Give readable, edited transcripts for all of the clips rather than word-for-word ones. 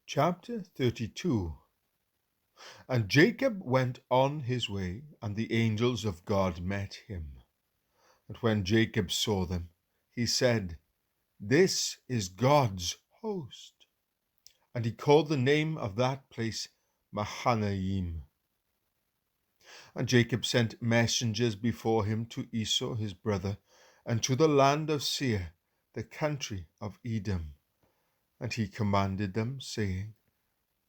Chapter 32. And Jacob went on his way, and the angels of God met him. And when Jacob saw them, he said, "This is God's host." And he called the name of that place Mahanaim. And Jacob sent messengers before him to Esau his brother, and to the land of Seir, the country of Edom. And he commanded them, saying,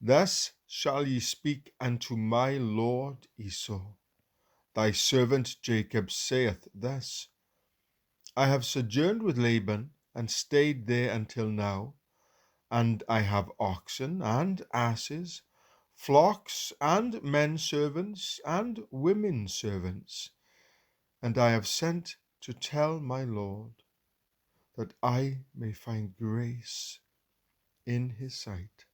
"Thus shall ye speak unto my lord Esau. Thy servant Jacob saith thus, I have sojourned with Laban, and stayed there until now, and I have oxen and asses, flocks and men servants and women servants, and I have sent to tell my lord, that I may find grace in his sight."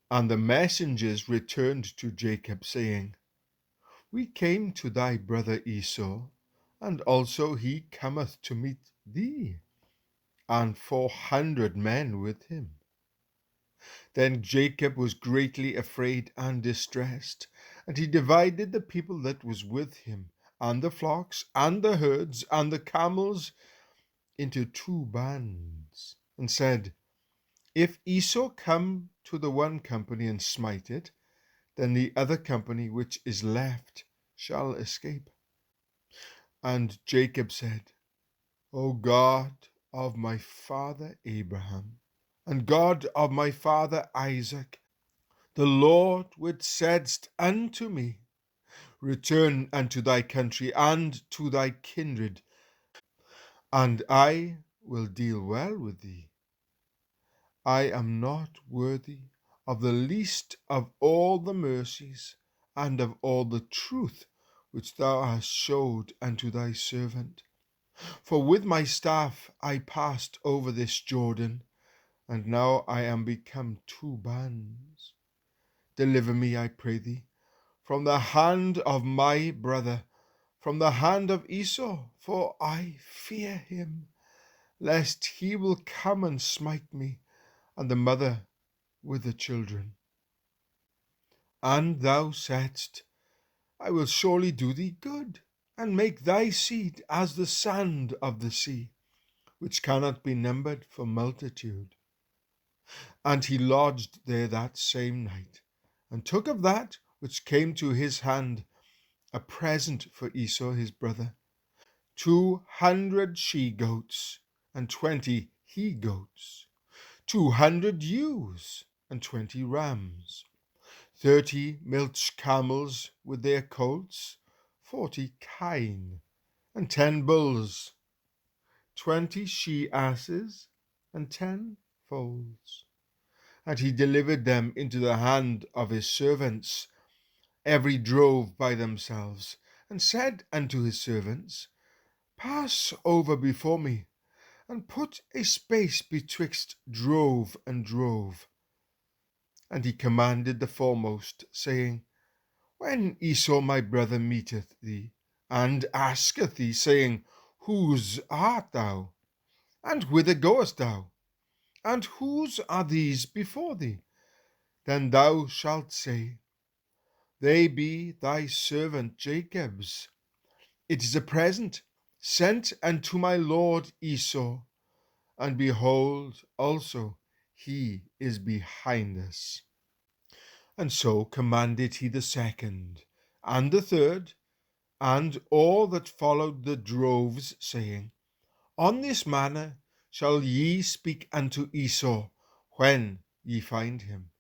And the messengers returned to Jacob, saying, "We came to thy brother Esau, and also he cometh to meet thee, and 400 men with him." Then Jacob was greatly afraid and distressed, and he divided the people that was with him, and the flocks, and the herds, and the camels, into 2 bands, and said, "If Esau come to the one company and smite it, then the other company which is left shall escape." And Jacob said, "O God of my father Abraham, and God of my father Isaac, the Lord which saidst unto me, Return unto thy country and to thy kindred, and I will deal well with thee. I am not worthy of the least of all the mercies and of all the truth which thou hast showed unto thy servant. For with my staff I passed over this Jordan, and now I am become 2 bands. Deliver me, I pray thee, from the hand of my brother, from the hand of Esau, for I fear him, lest he will come and smite me, and the mother with the children. And thou saidst, I will surely do thee good, and make thy seed as the sand of the sea, which cannot be numbered for multitude. And he lodged there that same night, and took of that which came to his hand a present for Esau his brother, 200 she-goats, and 20 he-goats, 200 ewes, and 20 rams, 30 milch camels with their colts, 40 kine, and 10 bulls, 20 she-asses, and 10 foals. And he delivered them into the hand of his servants, every drove by themselves, and said unto his servants, Pass over before me, and put a space betwixt drove and drove. And he commanded the foremost, saying, When Esau my brother meeteth thee, and asketh thee, saying, Whose art thou? And whither goest thou? And whose are these before thee? Then thou shalt say, They be thy servant Jacob's. It is a present sent unto my lord Esau, and behold, also he is behind us. And so commanded he the second, and the third, and all that followed the droves, saying, On this manner shall ye speak unto Esau when ye find him.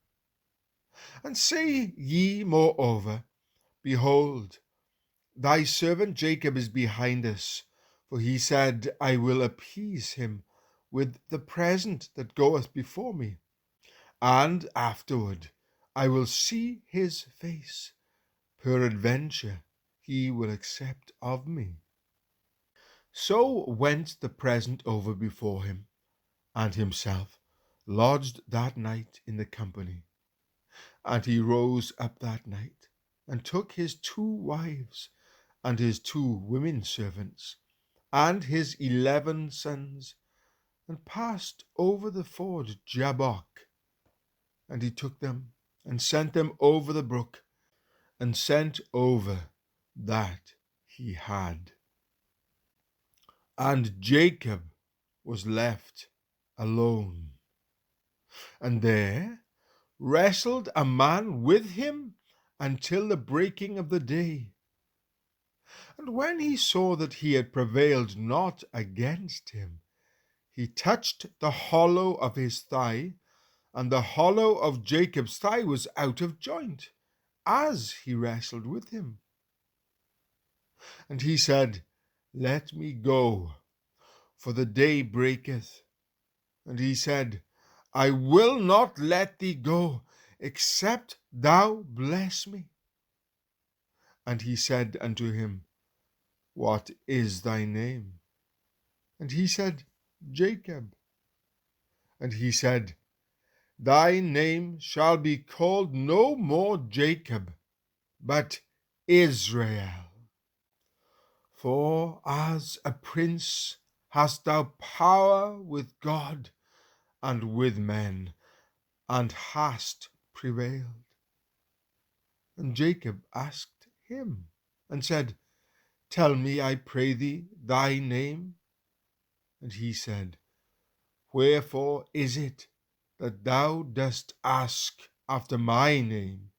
And say ye moreover, Behold, thy servant Jacob is behind us, for he said, I will appease him with the present that goeth before me, and afterward I will see his face. Peradventure he will accept of me. So went the present over before him, and himself lodged that night in the company. And he rose up that night, and took his 2 wives, and his 2 women servants, and his 11 sons, and passed over the ford Jabbok, And he took them and sent them over the brook, and sent over that he had. And Jacob was left alone. And there wrestled a man with him until the breaking of the day. And when he saw that he had prevailed not against him, he touched the hollow of his thigh, and the hollow of Jacob's thigh was out of joint, as he wrestled with him. And he said, Let me go, for the day breaketh. And he said, I will not let thee go, except thou bless me. And he said unto him, What is thy name? And he said, Jacob. And he said, Thy name shall be called no more Jacob, but Israel. For as a prince hast thou power with God and with men, and hast prevailed. And Jacob asked him, and said, Tell me, I pray thee, thy name. And he said, Wherefore is it that thou dost ask after my name?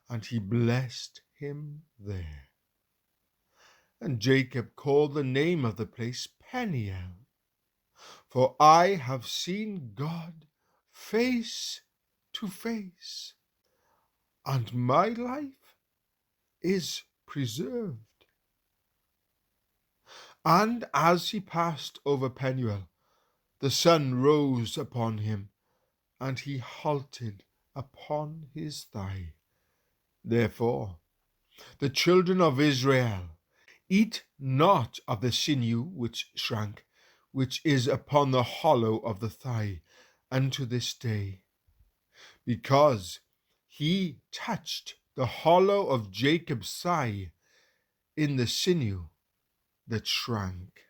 And he blessed him there. And Jacob called the name of the place Peniel, for I have seen God face to face, and my life is preserved. And as he passed over Peniel, the sun rose upon him, and he halted upon his thigh. Therefore the children of Israel eat not of the sinew which shrank, which is upon the hollow of the thigh, unto this day, because he touched the hollow of Jacob's thigh in the sinew that shrank.